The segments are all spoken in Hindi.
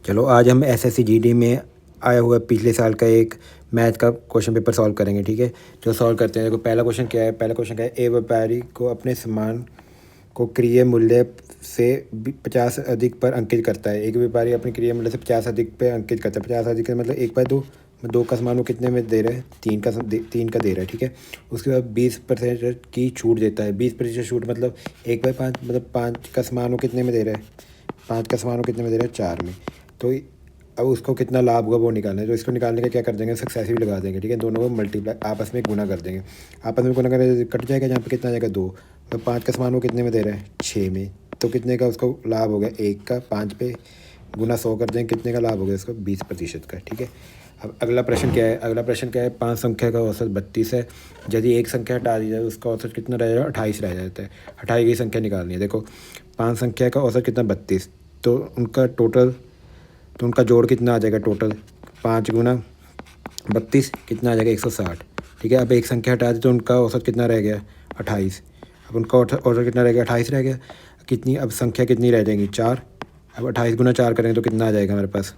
चलो आज हम एसएससी जीडी में आया हुआ पिछले साल का एक मैथ का क्वेश्चन पेपर सॉल्व करेंगे। ठीक है, जो सॉल्व करते हैं। देखो पहला क्वेश्चन क्या है। पहला क्वेश्चन क्या है, ए व्यापारी को अपने सामान को क्रय मूल्य से 50 अधिक पर अंकित करता है। एक व्यापारी अपने क्रय मूल्य से 50 अधिक पर अंकित करता है। 50 अधिक का मतलब 1/2, 2 का सामान वो कितने में दे रहा है, 3 का दे रहा है। ठीक है, उसके बाद 20% की छूट देता है। 20% छूट मतलब 1/5, मतलब 5 का सामान वो कितने में दे रहा है, 5 का सामान वो कितने में दे रहा है, 4 में। तो अब उसको कितना लाभ होगा वो निकालना है। तो इसको निकालने का क्या कर देंगे, सक्सेसिव लगा देंगे। ठीक है, दोनों को मल्टीप्लाई आपस में गुना कर देंगे। आपस में गुना करें कट जाएगा, जहाँ पे कितना आ जाएगा 2। तो 5 का सामान वो कितने में दे रहा है, 6 में। तो कितने का उसको लाभ हो गया, 1 का। 5 पे गुना 100 कर देंगे, कितने का लाभ हो गया उसको, 20% का। ठीक है, अब अगला प्रश्न क्या है। अगला प्रश्न क्या है, 5 संख्या का औसत 32 है। यदि एक संख्या हटा दी जाए उसका औसत कितना रह जाएगा, 28 रह जाता है। हटाई गई संख्या निकालनी है। देखो 5 संख्या का औसत कितना, 32। तो उनका जोड़ कितना आ जाएगा टोटल, 5 गुना 32 कितना आ जाएगा, 160। ठीक है, अब एक संख्या हटा दी तो उनका औसत कितना रह गया, 28। अब उनका औसत कितना रह गया, 28 रह गया। कितनी अब संख्या कितनी रह जाएगी, 4। अब 28 गुना 4 करेंगे तो कितना आ जाएगा हमारे पास,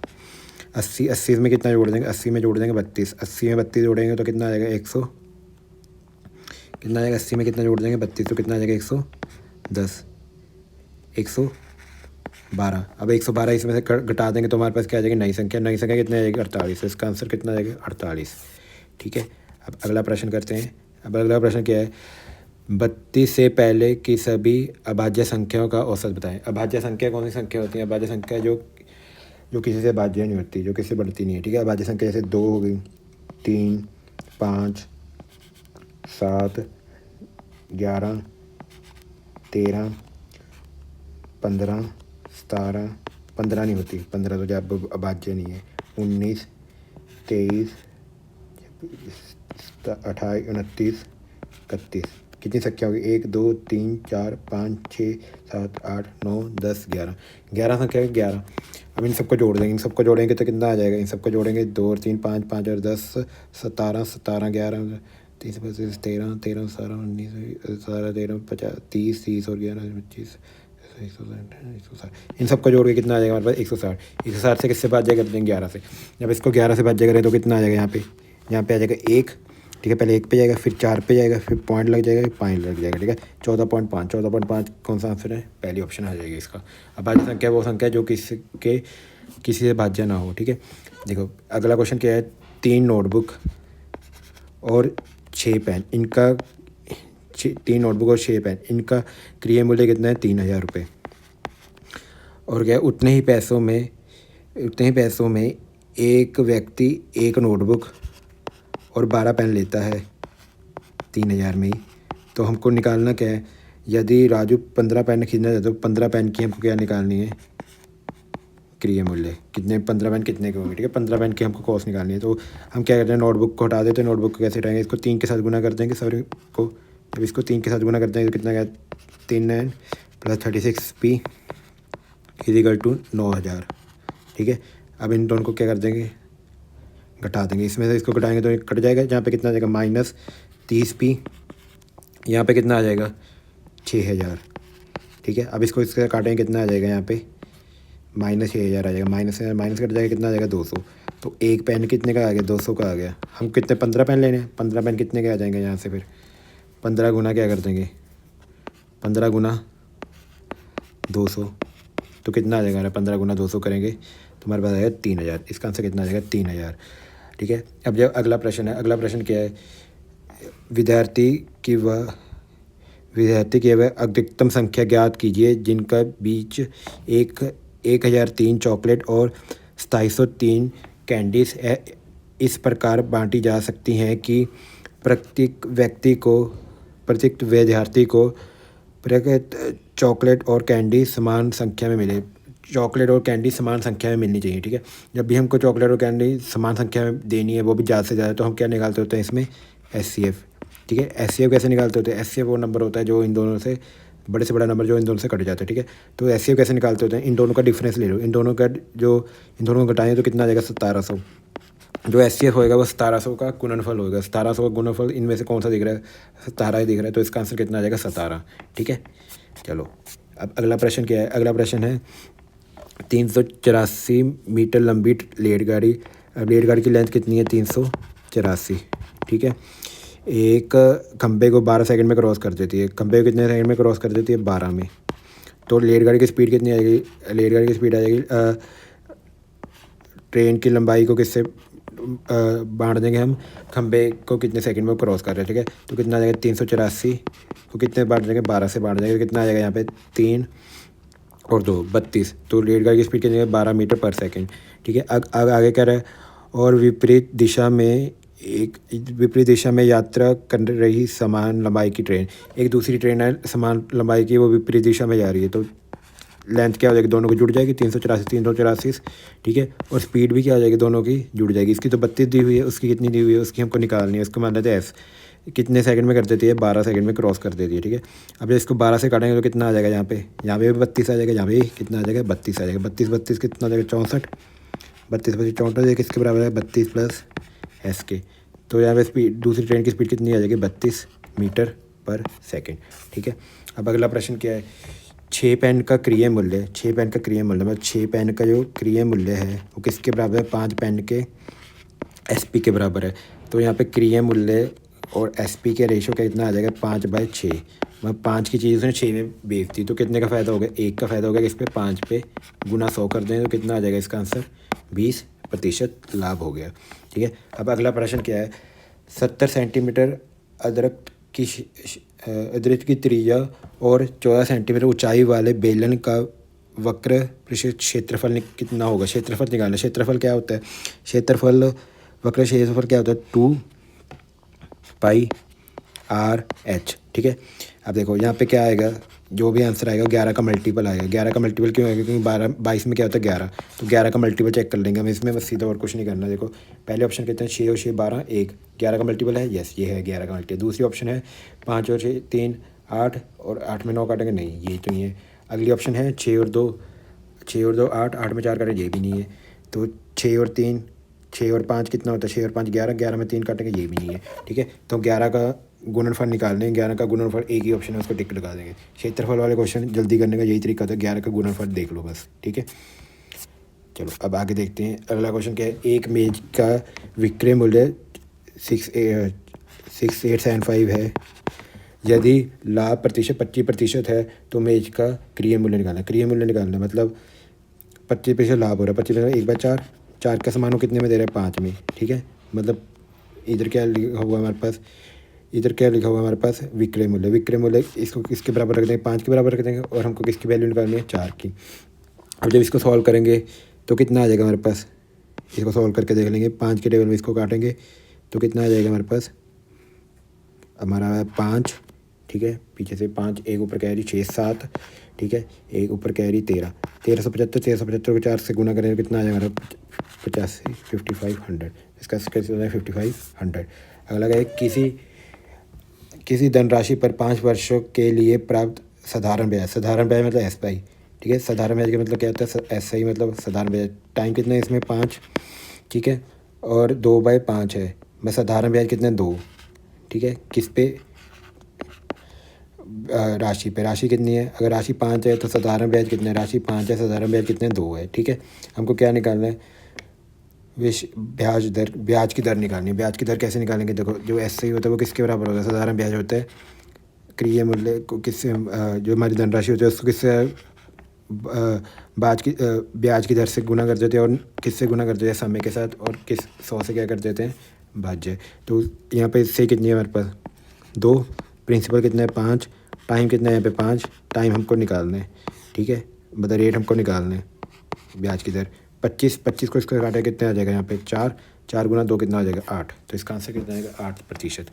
80। 80 में कितना जोड़ देंगे, 80 में जोड़ देंगे 32। 80 में 32 जोड़ेंगे तो कितना आ जाएगा, 100। कितना आ जाएगा, 80 में कितना जोड़ देंगे, 32, तो कितना आ जाएगा, 110, 112। अब 112 इसमें से घटा देंगे तो हमारे पास क्या आ जाएगी, नई संख्या। नई संख्या कितनी आ जाएगी, 48। इसका आंसर कितना आ जाएगा, 48। ठीक है, अब अगला प्रश्न करते हैं। अब अगला प्रश्न क्या है, 32 से पहले की सभी अभाज्य संख्याओं का औसत बताएं। अभाज्य संख्या कौन सी संख्या होती है, अभाज्य संख्या जो किसी से भाज्य नहीं होती, जो किसी से बढ़ती नहीं है। ठीक है, अभाज्य संख्या जैसे 2 हो गई, 3, 5, 7, 11, 13, 15, 17, 15 नहीं होती, 15 तो जब अभाज्य नहीं है। 19, 23, 28, 29, 31। कितनी संख्या होगी, 1, 2, 3, 4, 5, 6, 7, 8, 9, 10, 11। 11 संख्या है, 11। अब इन सबको जोड़ देंगे। इन सबको जोड़ेंगे तो कितना आ जाएगा, इन सबको जोड़ेंगे 2 और 3, 5, 5 और 10, 17, 17, 11, 30, 25, 13, 13, 17, 19, 17, 13, 50, 30, 30 और 11, 25, 160। इन सबको जोड़ के कितना आ जाएगा हमारे पास, 160। 160 से किससे भाज्य कर देंगे, 11 से। जब इसको 11 से भाज्य करें तो कितना आ जाएगा, यहाँ पे आ जाएगा 1। ठीक है, पहले 1 पे जाएगा, फिर 4 पे जाएगा, फिर पॉइंट लग जाएगा, फिर पॉइंट लग जाएगा। ठीक है, 14.5। 14.5 कौन सा आंसर है, पहली ऑप्शन आ जाएगी इसका। अब भाज्य संख्या वो संख्या जो किसी से भाज्य ना हो। ठीक है, देखो अगला क्वेश्चन क्या है, 3 नोटबुक और 6 पेन, इनका 3 नोटबुक और 6 पेन, इनका क्रय मूल्य कितना है, 3000 रुपये। और क्या, उतने ही पैसों में एक व्यक्ति 1 नोटबुक और 12 पेन लेता है 3000 में ही। तो हमको निकालना क्या है, यदि राजू 15 पेन खरीदना चाहता है तो 15 पेन की हमको क्या निकालनी है, क्रय मूल्य कितने, 15 पेन कितने के होंगे। ठीक है, 15 पेन की हमको कॉस्ट निकालनी है। तो हम क्या करते हैं, नोटबुक को हटा देते हैं। नोटबुक को कैसे हटाएंगे, इसको 3 के साथ गुना कर देंगे सॉरी को। जब इसको 3 के साथ गुना करते हैं तो कितना गया, 3 + 36p = 9000। ठीक है, अब इन दोनों को क्या कर देंगे, घटा देंगे। इसमें से इसको घटाएंगे तो कट जाएगा, जहाँ पे कितना आ जाएगा, -30p। यहाँ पे कितना आ जाएगा, 6000। ठीक है, अब इसको इससे काटेंगे, कितना आ जाएगा, यहाँ पे -6000 आ जाएगा। माइनस कट जाएगा, कितना आ जाएगा, 200। तो एक पेन कितने का आ गया, 200 का आ गया। हम कितने 15 पेन लेने हैं, 15 पेन कितने के आ जाएंगे यहाँ से, फिर 15 गुना क्या कर देंगे, 15 गुना 200। तो कितना आ जाएगा, 15 गुना 200 करेंगे तो हमारे पास आएगा 3000। इसका आंसर कितना आ जाएगा, 3000। ठीक है, अब जब अगला प्रश्न है। अगला प्रश्न क्या है, विद्यार्थी की वह अधिकतम संख्या ज्ञात कीजिए जिनका बीच 1003 चॉकलेट और 2703 कैंडीज इस प्रकार बांटी जा सकती हैं कि प्रत्येक विद्यार्थी को प्रत्येक चॉकलेट और कैंडी समान संख्या में मिले। चॉकलेट और कैंडी समान संख्या में मिलनी चाहिए। ठीक है, जब भी हमको चॉकलेट और कैंडी समान संख्या में देनी है, वो भी ज़्यादा से ज़्यादा, तो हम क्या निकालते होते हैं इसमें, HCF। ठीक है, HCF कैसे निकालते होते हैं, HCF वो नंबर होता है जो इन दोनों से बड़े से बड़ा नंबर जो इन दोनों से कट जाता है। ठीक है, तो HCF कैसे निकालते होते हैं, इन दोनों का डिफरेंस ले लो। इन दोनों को घटाएं तो कितना आ जाएगा, 1700। जो HCF होएगा वो 1700 का गुणनफल होगा। 1700 का गुणनफल इनमें से कौन सा दिख रहा है, 17 ही दिख रहा है। तो इसका आंसर कितना आ जाएगा, 17। ठीक है, चलो अब अगला प्रश्न क्या है। अगला प्रश्न है, 384 मीटर लंबी रेलगाड़ी। अब रेलगाड़ी की लेंथ कितनी है? 384, ठीक है। एक खंबे को 12 सेकंड में क्रॉस कर देती है। खंबे को कितने सेकंड में क्रॉस कर देती है? 12 में। तो रेलगाड़ी की स्पीड कितनी आएगी? रेलगाड़ी की स्पीड आ जाएगी, ट्रेन की लंबाई को किससे बांट देंगे हम? खंबे को कितने सेकंड में क्रॉस कर रहे हैं, ठीक है। तो कितना आ जाएगा? 384 को कितने बांट देंगे? 12 से बांट देंगे। कितना आ जाएगा यहाँ पे? 3 और 2 32। तो रेलगाड़ी की स्पीड कितनी है? 12 मीटर पर सेकंड, ठीक है। आगे कह रहा है और विपरीत दिशा में यात्रा कर रही समान लंबाई की ट्रेन। एक दूसरी ट्रेन है समान लंबाई की, वो विपरीत दिशा में जा रही है। तो लेंथ क्या हो जाएगी? दोनों की जुड़ जाएगी, 384, ठीक है। और स्पीड भी क्या हो जाएगी? दोनों की जुड़ जाएगी। इसकी तो 32 दी हुई है, उसकी कितनी दी हुई है? उसकी हमको निकालनी है। उसको मान लेते हैं एस। कितने सेकंड में कर देती है? 12 सेकंड में क्रॉस कर देती है, ठीक है। अब जब इसको 12 से काटेंगे तो कितना आ जाएगा? यहाँ पे भी 32 आ जाएगा, यहाँ पे कितना आ जाएगा? 32 आ जाएगा। 32 कितना आ जाएगा? 64। 32 25 64 किसके बराबर है? 32 प्लस एस के। तो यहाँ पे स्पीड, दूसरी ट्रेन की स्पीड कितनी आ जाएगी? 32 मीटर पर सेकंड, ठीक है। अब अगला प्रश्न क्या है? 6 पेन का क्रिय मूल्य, 6 पेन का क्रिय मूल्य मतलब 6 पेन का जो क्रिय मूल्य है वो किसके बराबर है? 5 पेन के एसपी के बराबर है। तो यहाँ पे क्रिय मूल्य और एसपी के रेशो का कितना आ जाएगा? 5/6। मतलब 5 की चीज़ उसने 6 में बेच दी, तो कितने का फ़ायदा हो गया? 1 का फ़ायदा हो गया। इस पर 5 पे गुना 100 कर दें तो कितना आ जाएगा? इसका आंसर 20% लाभ हो गया, ठीक है। अब अगला प्रश्न क्या है? 70 सेंटीमीटर अदरक की त्रिज्या और 14 सेंटीमीटर ऊंचाई वाले बेलन का वक्र क्षेत्रफल कितना होगा? क्षेत्रफल निकालना। क्षेत्रफल क्या होता है? क्षेत्रफल, वक्र क्षेत्रफल क्या होता है? 2πr/h, ठीक है। अब देखो यहाँ पे क्या आएगा? जो भी आंसर आएगा 11 का मल्टीपल आएगा। 11 का मल्टीपल क्यों आएगा? क्योंकि 22 में क्या होता है? 11। तो 11 का मल्टीपल चेक कर लेंगे हम इसमें, बस सीधा और कुछ नहीं करना। देखो पहले ऑप्शन कहते हैं 6 और 6 12 1, 11 का मल्टीपल है, यस ये है 11 का मल्टीपल। दूसरी ऑप्शन है 5 और 6 3 8 और 8 में 9 काटेंगे, नहीं ये तो नहीं है। अगली ऑप्शन है 6 और 2 8, 8 में 4 काटेंगे, ये भी नहीं है। तो 6 और 3 6 और 5 कितना होता है? 6 और 5 11, 11 में 3 काटेंगे, ये भी नहीं है, ठीक है। तो 11 का गुणनफल निकाल लें। 11 का गुणनफल एक ही ऑप्शन है, उसको टिक लगा देंगे। क्षेत्रफल वाले क्वेश्चन जल्दी करने का यही तरीका था, 11 का गुणनफल देख लो बस, ठीक है। चलो अब आगे देखते हैं। अगला क्वेश्चन क्या है? एक मेज का विक्रय मूल्य 6875 है। यदि लाभ प्रतिशत 25% है तो मेज का क्रिय मूल्य निकालना। क्रिय मूल्य निकालना मतलब 25% लाभ हो रहा है। 25% 1/4, 4 का समान हो कितने में दे रहा है? 5 में, ठीक है। मतलब इधर क्या लिखा हुआ हमारे पास? इधर क्या लिखा हुआ हमारे पास? विक्रय मूल्य। विक्रय मूल्य इसको किसके बराबर रख देंगे? 5 के बराबर रख देंगे। और हमको किसकी वैल्यू निकालनी है? 4 की। अब जब इसको सॉल्व करेंगे तो कितना आ जाएगा हमारे पास? इसको सॉल्व करके देख लेंगे। 5 के टेबल में इसको काटेंगे तो कितना आ जाएगा हमारे पास? हमारा है 5, ठीक है। पीछे से 5, एक ऊपर कैरी 6 7, ठीक है। एक ऊपर कैरी 13, 1375 को 4 से गुना करेंगे कितना आ जाएगा हमारा? 85 5500। इसका कैसे हो जाएगा? 5500। अगला है किसी धनराशि पर 5 वर्षों के लिए प्राप्त साधारण ब्याज। साधारण ब्याज मतलब एस पाई, ठीक है। साधारण ब्याज का मतलब क्या होता है? एस आई मतलब साधारण ब्याज। टाइम कितना है इसमें? 5, ठीक है। और 2/5 है। मैं साधारण ब्याज कितने? 2, ठीक है। किस पे? राशि पे। राशि कितनी है? अगर राशि 5 है तो साधारण ब्याज कितना है? राशि 5 है, साधारण ब्याज कितने? 2 है, ठीक है। हमको क्या निकालना है? ब्याज की दर निकालनी है। ब्याज की दर कैसे निकालेंगे? देखो जो एस आई होता है वो किसके बराबर होता है? साधारण ब्याज होता है क्रिय मूल्य को किससे, जो हमारी धनराशि होती है उसको किससे ब्याज की दर से गुना कर देते हैं। और किससे गुना कर देते हैं? समय के साथ। और किस 100 से क्या कर देते हैं? भाज्य। तो यहाँ पे इससे कितनी है हमारे पास? 2। प्रिंसिपल कितना है? 5। टाइम कितना है यहाँ पे? 5। टाइम हमको निकालना है, ठीक है। मतलब रेट हमको निकालना है। ब्याज की दर 25 को इसको काटा कितना आ जाएगा? यहाँ पे 4, 4 गुना 2 कितना आ जाएगा? 8। तो इसका आंसर कितना आएगा? 8%।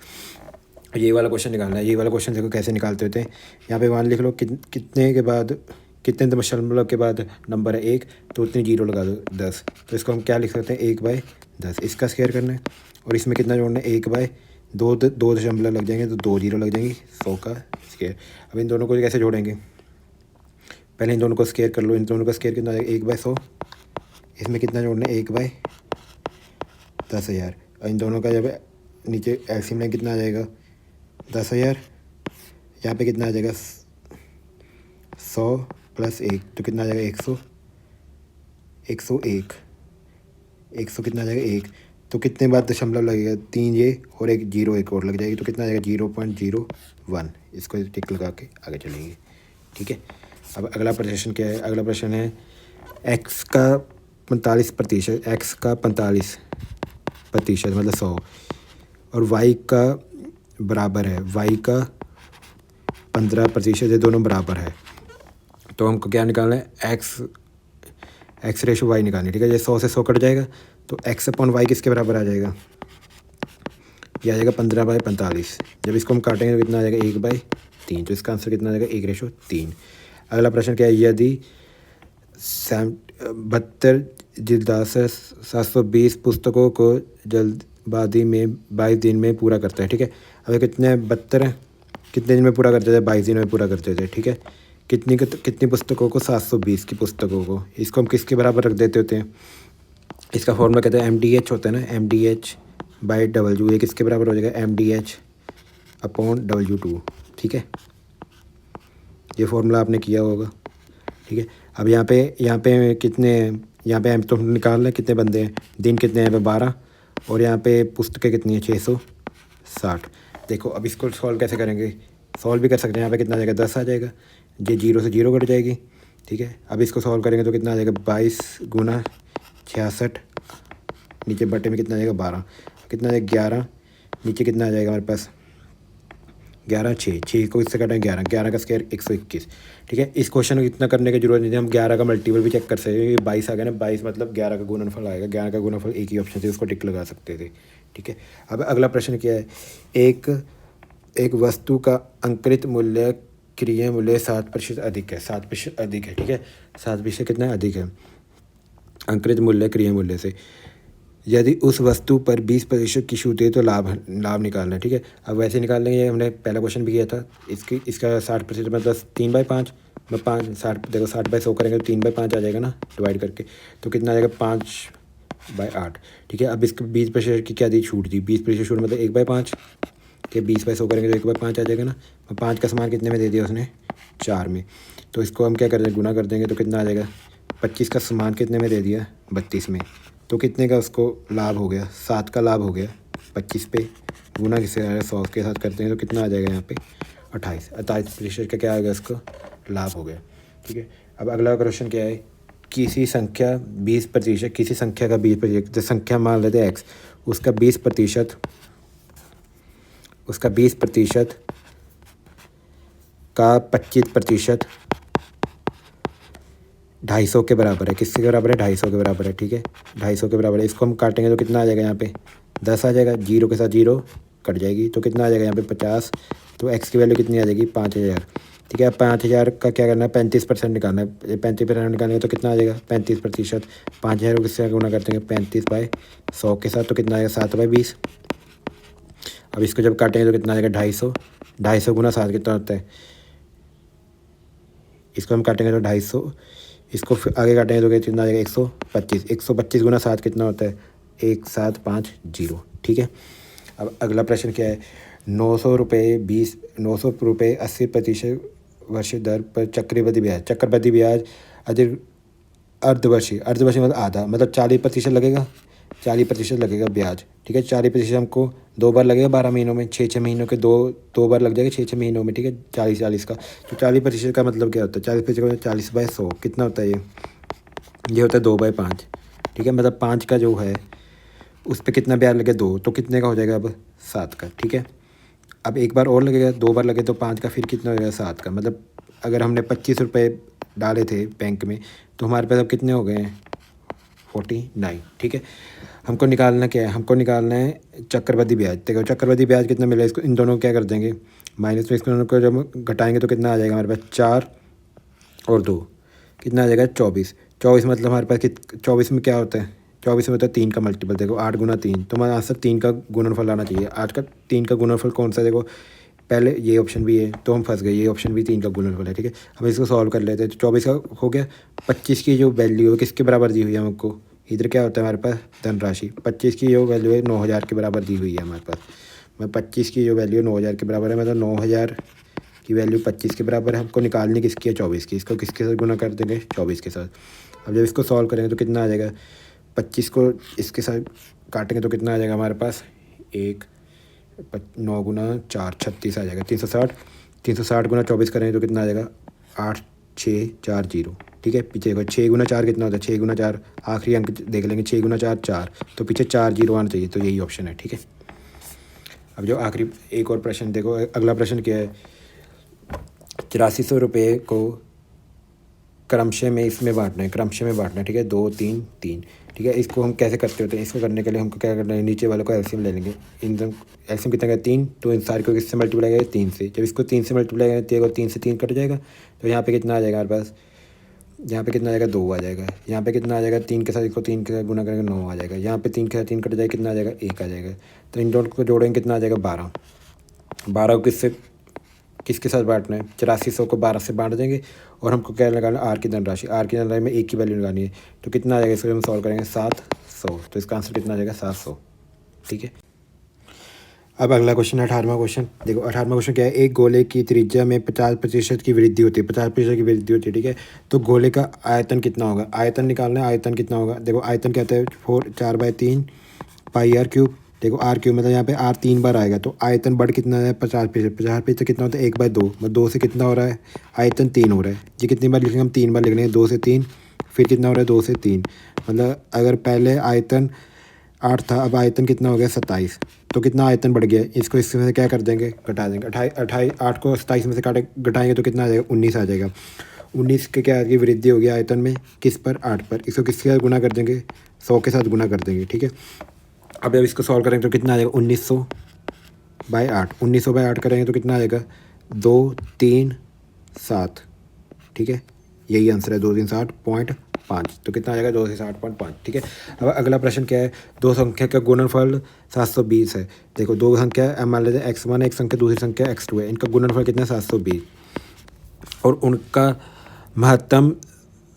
ये वाला क्वेश्चन निकालना है। ये वाला क्वेश्चन देखो कैसे निकालते होते हैं। यहाँ पे मान लिख लो कितने के बाद, कितने दशमलव के बाद नंबर है 1, तो उतनी जीरो लगा दो 10। तो इसको हम क्या लिख सकते हैं? 1/10। इसका स्क्वायर करना है और इसमें कितना जोड़ना है? 1/2, 2 दशमलव लग जाएंगे तो 2 जीरो लग जाएंगी, 100 का स्क्वायर। अब इन दोनों को कैसे जोड़ेंगे? पहले इन दोनों को स्क्वायर कर लो। इन दोनों का स्क्वायर कितना आएगा? 1/100। इसमें कितना जोड़ना है? 1/10,000। और इन दोनों का जब नीचे एलसीएम में कितना आ जाएगा? 10,000। यहाँ पे कितना आ जाएगा? 100 + 1 तो कितना आ जाएगा? 100। 101, 100 कितना आ जाएगा 1, तो कितने बार दशमलव लगेगा 3 ये और एक जीरो एक और लग जाएगी, तो कितना आ जाएगा 0.01। इसको टिक लगा के आगे चलेंगे। ठीक है, अब अगला प्रश्न क्या है? अगला प्रश्न है x का 45%, x का 45% मतलब 100 और y का बराबर है, y का 15%, ये दोनों बराबर है। तो हमको क्या निकालना है? x रेशो y निकालनी है। ठीक है, ये 100 से 100 कट जाएगा तो x अपॉन y किसके बराबर आ जाएगा? ये आ जाएगा 15/45। जब इसको हम काटेंगे तो कितना आ जाएगा 1/3। तो इसका आंसर कितना आ जाएगा 1:3। अगला प्रश्न क्या है? यदि 72 जिल्दात से 720 पुस्तकों को जल्दबाजी में 22 दिन में पूरा करता है। ठीक है, अब कितने 72 कितने दिन में पूरा करते थे? 22 दिन में पूरा करते थे। ठीक है, कितनी पुस्तकों को? 720 की पुस्तकों को। इसको हम किसके बराबर रख देते होते हैं? इसका फॉर्मूला कहते हैं MDH होता है ना, MDH/W। ये किसके बराबर हो जाएगा? MDH/W2। ठीक है, ये फॉर्मूला आपने किया होगा। ठीक है, अब यहाँ पे कितने, यहाँ पे हम तो निकाल रहे हैं कितने बंदे हैं, दिन कितने हैं? 12 और यहाँ पे पुस्तकें कितनी है? 660। देखो अब इसको सॉल्व कैसे करेंगे? सॉल्व भी कर सकते हैं। यहाँ पे कितना आ जाएगा? 10 आ जाएगा, ये 0 से 0 कट जाएगी। ठीक है, अब इसको सॉल्व करेंगे तो कितना आ जाएगा? 22 गुना 66, नीचे बटे में कितना आ जाएगा? 12, कितना आ जाएगा? 11, नीचे कितना आ जाएगा हमारे पास? 11 6 को इससे काटें 11 का स्क्वायर 121। ठीक है, इस क्वेश्चन को इतना करने की जरूरत नहीं है, हम 11 का मल्टीपल भी चेक कर सकते हैं। ये 22 आ गया ना, 22 मतलब 11 का गुणनफल आएगा। 11 का गुणनफल एक ही ऑप्शन से, उसको टिक लगा सकते थे। ठीक है, अब अगला प्रश्न क्या है? एक वस्तु का अंकित मूल्य क्रिय मूल्य 7% अधिक है। 7% अधिक है। ठीक है, 7% कितना अधिक है अंकित मूल्य क्रिय मूल्य से? यदि उस वस्तु पर 20% की छूट है तो लाभ निकालना है। ठीक है, अब वैसे निकाल लेंगे, हमने पहला क्वेश्चन भी किया था। इसका 60% मतलब 3/5 में 5 60, देखो 60/100 करेंगे तो 3/5 आ जाएगा ना डिवाइड करके, तो कितना आ जाएगा? 5/8। ठीक है, अब इसको 20% की क्या दी? छूट दी। 20% छूट मतलब 1/5 के 20/100 करेंगे तो 1/5 आ जाएगा ना। 5 का समान कितने में दे दिया उसने? 4 में। तो इसको हम क्या कर देंगे? गुना कर देंगे तो कितना आ जाएगा? 25 का समान कितने में दे दिया? 32 में। तो कितने का उसको लाभ हो गया? 7 का लाभ हो गया। 25 पे गुना किससे आ रहा है? 100 के साथ करते हैं तो कितना आ जाएगा यहाँ पे? 28% का क्या आ गया? उसको लाभ हो गया। ठीक है, अब अगला क्वेश्चन क्या है? किसी संख्या 20%, किसी संख्या का 20%, जो संख्या मान लेते हैं x, उसका 20% का 25% 250 के बराबर है। किसके बराबर है? 250 के बराबर है। ठीक है, 250 के बराबर है। इसको हम काटेंगे तो कितना आ जाएगा? यहाँ पे 10 आ जाएगा, 0 के साथ 0 कट जाएगी, तो कितना आ जाएगा यहाँ पे? 50। तो x की वैल्यू कितनी आ जाएगी? 5000। ठीक है, अब 5000 का क्या करना है? 35% निकालना है। 35% निकालेंगे तो कितना आ जाएगा? 35%। 5000 को किससे गुना करते हैं? 35/100 के साथ, तो कितना आएगा? 7/20। अब इसको जब काटेंगे तो कितना आ जाएगा? 250। 250 गुना 7 कितना होता है? इसको हम काटेंगे तो 250, इसको फिर आगे काटेंगे तो कितना आ जाएगा? 125। 125 गुना 7 कितना होता है? 1750। ठीक है, अब अगला प्रश्न क्या है? 900 रुपये 80% वर्षीय दर पर चक्रवृद्धि ब्याज अधिक अर्धवर्षीय मतलब आधा, मतलब 40% लगेगा। 40% लगेगा ब्याज। ठीक है, 40% हमको 2 बार लगेगा 12 महीनों में, 6 महीनों के दो बार लग जाएगा 6 महीनों में। ठीक है, 40 का। तो 40% का मतलब क्या होता है? 40% का 40/100 कितना होता है? ये होता है 2/5। ठीक है, मतलब 5 का जो है उस पर कितना ब्याज लगे? 2, तो कितने का हो जाएगा अब? 7 का। ठीक है, अब एक बार और लगेगा, 2 बार लगे तो 5 का, फिर कितना हो जाएगा? 7 का। मतलब अगर हमने 25 रुपये डाले थे बैंक में तो हमारे पास अब कितने हो गए हैं? 49। ठीक है, हमको निकालना क्या है? हमको निकालना है चक्रवृद्धि ब्याज। देखो चक्रवृद्धि ब्याज कितना मिला? इसको इन दोनों को क्या कर देंगे? माइनस में। इसको दोनों को जब घटाएंगे तो कितना आ जाएगा हमारे पास? 4 और 2 कितना आ जाएगा? 24। 24 मतलब हमारे पास 24 में क्या होता है? 24 में होता है 3 का मल्टीपल। देखो 8 गुना 3, तो हमारे आंसर 3 का गुणनफल आना चाहिए। 8 का 3 का गुणनफल कौन सा? देखो पहले ये ऑप्शन भी है तो हम फंस गए, ये ऑप्शन भी 3 का गुणनफल है। ठीक है, हम इसको सॉल्व कर लेते हैं। तो 24 का हो गया। 25 की जो वैल्यू है किसके बराबर दी हुई है हमको? इधर क्या होता है हमारे पास? धनराशि। 25 की जो वैल्यू है 9000 के बराबर दी हुई है हमारे पास। मैं 25 की जो वैल्यू 9000 के बराबर है, मतलब 9000 की वैल्यू 25 के बराबर है। हमको निकालनी किसकी है? 24 की। इसको किसके साथ गुना कर देंगे? 24 के साथ। अब जब इसको सॉल्व करेंगे तो कितना आ जाएगा, 25 को इसके साथ काटेंगे तो कितना आ जाएगा हमारे पास, 9 गुना 4 36 आ जाएगा, 360। 360 गुना 24 करेंगे तो कितना आ जाएगा, 8640। ठीक है, पीछे देखो 6 गुना 4 कितना होता है, 6 गुना 4 आखिरी अंक देख लेंगे, 6 गुना 4 4, तो पीछे 4 जीरो आना चाहिए, तो यही ऑप्शन है। ठीक है, अब जो आखिरी एक और प्रश्न देखो, अगला प्रश्न क्या है, 8400 रुपये को क्रमशः में इसमें बांटना है, क्रमशः में बांटना है। ठीक है, 2 3 3। ठीक है, इसको हम कैसे करते होते हैं, इसको करने के लिए हमको क्या करना है, नीचे वाले को एलसीएम ले लेंगे। इन एलसीएम कितना है 3, तो इन सारे को किससे मल्टीप्लाई करेंगे, 3 से। जब इसको 3 से मल्टीप्लाई करेंगे तो 3 से 3 कट जाएगा, तो यहाँ पे कितना आ जाएगा हमारे पास, यहाँ पे कितना आ जाएगा 2 आ जाएगा। यहाँ पे कितना आ जाएगा, 3 के साथ इसको 3 के साथ गुना करेंगे 9 आ जाएगा। यहाँ पे 3 के साथ 3 कट जाएगा, कितना आ जाएगा 1 आ जाएगा। तो इन दोनों को जोड़ेंगे कितना आ जाएगा 12। 12 को किसके साथ बांटना है, 8400 को 12 से बांट देंगे और हमको क्या लगाना, आर की धनराशि। आर की धनराशि में एक की वैल्यू लगानी है, तो कितना आ जाएगा, इसको हम सॉल्व करेंगे 700, तो इसका आंसर कितना आ जाएगा 700। ठीक है, अब अगला क्वेश्चन है 18वां क्वेश्चन। देखो 18वां क्वेश्चन क्या है, एक गोले की त्रिज्या में 50% की वृद्धि होती है, 50% की वृद्धि होती है। ठीक है, तो गोले का आयतन कितना होगा, आयतन निकालना है, आयतन कितना होगा। देखो आयतन क्या होता है, 4/3 पाई आर क्यूब। देखो आर क्यूब मतलब यहाँ पे आर 3 बार आएगा, तो आयतन बढ़ कितना है 50%। 50% कितना होता है 1/2, मतलब 2 से कितना हो रहा है, आयतन 3 हो रहा है। ये कितनी बार लिखेंगे, हम 3 बार लिख लेंगे, 2 से 3, फिर कितना हो रहा है 2 से 3। मतलब अगर पहले आयतन 8 था, अब आयतन कितना हो गया 27, तो कितना आयतन बढ़ गया। इसको इसमें से क्या कर देंगे, घटा देंगे। 8 को 27 में से घटाएंगे तो कितना आ जाएगा 19 आ जाएगा। 19 के क्या की वृद्धि होगी आयतन में, किस पर, 8 पर। इसको किसके साथ गुना कर देंगे, 100 के साथ गुना कर देंगे। ठीक है, अब जब इसको सॉल्व करेंगे तो कितना आ जाएगा 1900/8। 1900/8 करेंगे तो कितना आ जाएगा 2 3 7। ठीक है, यही आंसर है 236.5, तो कितना आ जाएगा 236.5। ठीक है, अब अगला प्रश्न क्या है, दो संख्या का गुणनफल 720 है। देखो दो संख्या मान लेते हैं x1 है, एक संख्या दूसरी संख्या x2 है, इनका गुणनफल कितना है 720 और उनका महत्तम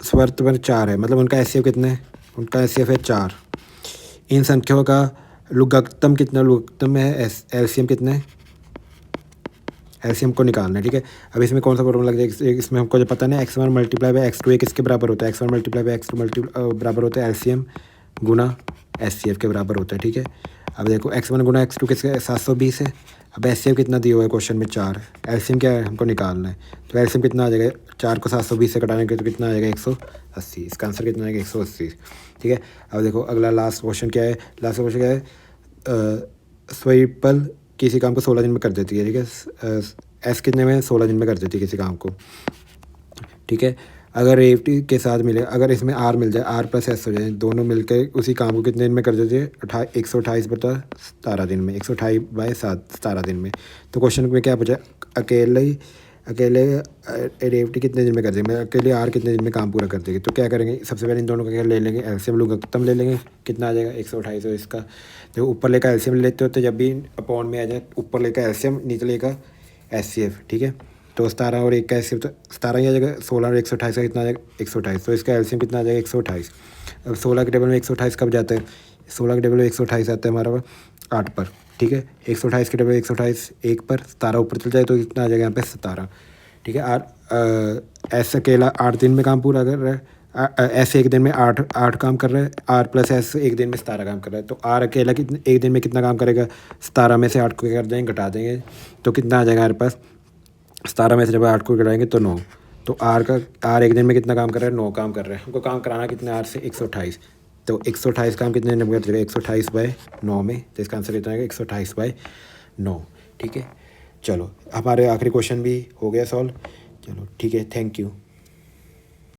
स्वर्त पर 4 है, मतलब उनका एचसीएफ कितना है, उनका एचसीएफ है 4। इन संख्याओं का लघुगत्तम कितना, लघुगत्तम है एलसीएम कितना है, एलसीएम को निकालना है। ठीक है, अब इसमें कौन सा फॉर्मूला लग जाएगा, इसमें हमको जो पता नहीं x1 मल्टीप्लाई बाय x2 किसके बराबर होता है, x1 मल्टीप्लाई बाय x2 बराबर होता है एलसीएम गुना एचसीएफ के बराबर होता है। ठीक है, अब देखो x1 गुना x2 किसके 720 है, अब एचसीएफ कितना दिया हुआ है क्वेश्चन में 4, एलसीएम क्या है हमको निकालना है, तो एलसीएम कितना आ जाएगा, 4 को 720 से घटाने के तो कितना आ जाएगा 180, इसका आंसर कितना आएगा 180। ठीक है, अब देखो अगला लास्ट क्वेश्चन क्या है, लास्ट क्वेश्चन क्या है, स्वीपल किसी काम को 16 दिन में कर देती है। ठीक है, एस कितने में 16 दिन में कर देती है किसी काम को। ठीक है, अगर रेवटी के साथ मिले, अगर इसमें आर मिल जाए, आर प्लस एस हो जाए, दोनों मिलकर उसी काम को कितने दिन में कर देती है, 128/17 दिन में, 128/17 दिन में। तो क्वेश्चन में क्या पूछा, अकेले रेवटी कितने दिन में कर देगी, अकेले आर कितने दिन में काम पूरा कर देगी। तो क्या करेंगे, सबसे पहले इन दोनों का क्या ले लेंगे, एलसीएम लघुगत्तम ले लेंगे, कितना आ जाएगा 128। तो इसका जो ऊपर लेकर एलसीएम लेते होते जब भी अपॉन में आ जाए, ऊपर लेकर एलसीएम नीचे लेकर एचसीएफ। ठीक है, तो 17 और 1 का एलसीएम, तो 17 ही आ जाएगा, 16 और 128 का कितना आ जाएगा 128, तो इसका एलसीएम कितना आ जाएगा 128। अब 16 के टेबल में 128 कब जाता है, 16 के टेबल में 128 आता है हमारा 8 पर। ठीक है, 128 के टेबल 128 1 पर, 17 ऊपर चल जाए तो कितना आ जाएगा यहाँ पे 17। ठीक है, एस अकेला 8 दिन में काम पूरा कर रहा है, एस एक दिन में 8 काम कर रहा है, आर प्लस एस एक दिन में 17 काम कर रहा है। तो आर अकेला कितने एक दिन में कितना काम करेगा, 17 में से 8 को क्या कर देंगे, घटा देंगे, तो कितना आ जाएगा हमारे पास, 17 में से जब 8 को घटाएंगे तो 9। तो आर एक दिन में कितना काम कर रहा है, 9 काम कर रहा है। हमको काम कराना कितना आर से 128, तो 128 काम कितने दिन में करेगा 128/9 में, तो इसका आंसर कितना आएगा 128/9। ठीक है, चलो हमारे आखिरी क्वेश्चन भी हो गया सॉल्व। चलो ठीक है, थैंक यू।